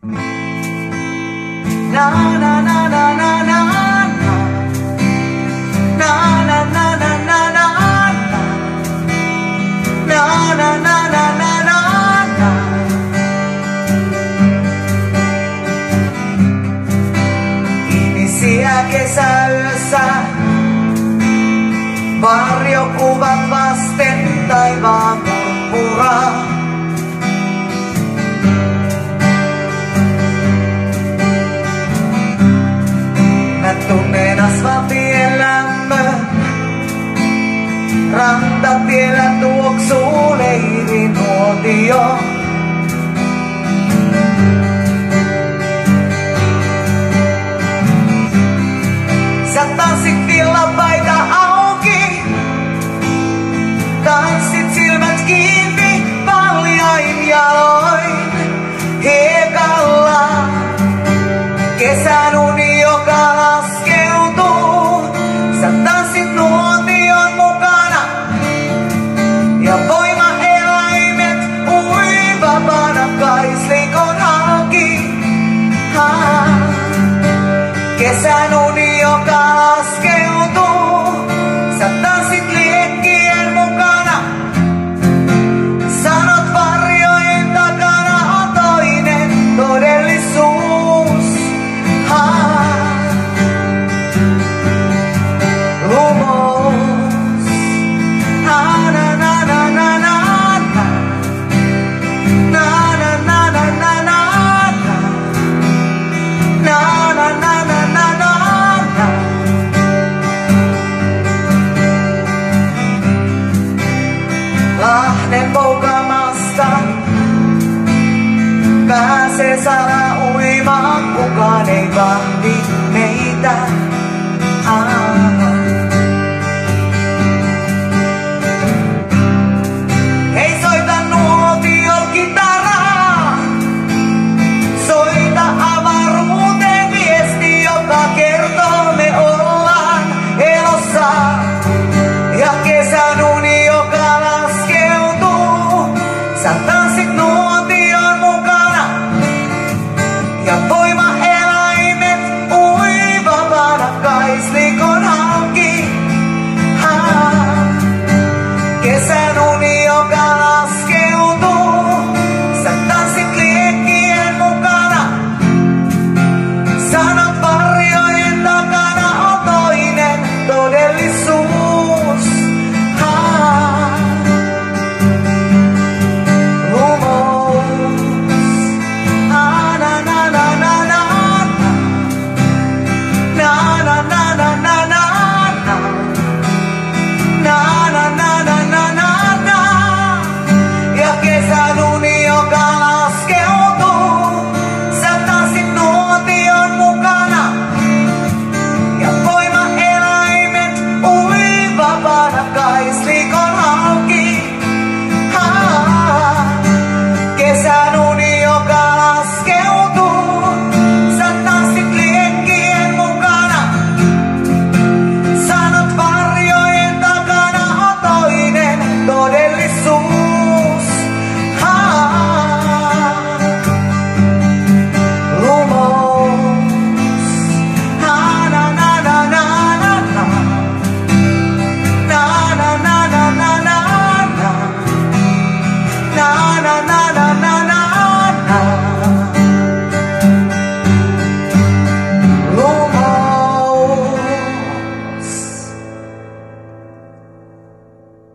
Na na na na na na na na na na na na na na na na na na. Inisiä kesäyössä, varjokuvat vasten taivaan purpuraa. Mä tunnen asfaltien lämmön, rantatiellä tuoksuu leirinuotio. Sä tanssit villapaita auki, tanssit silmät kiinni paljain jaloin. Hiekalla kesän uni, joka laskeutuu. Sä tanssit nuotion mukana ja voimaeläimet ui vapaana kaislikon halki. Kesän uni, joka laskeutuu. Sä tanssit liekkien mukana. Sanot varjojen takana on toinen todellisuus. Lumous. Na na na na na na na na na na na na. Na na na na na na. Lahden poukamasta pääsee sala uimaan, kukaan ei vahdi meitä.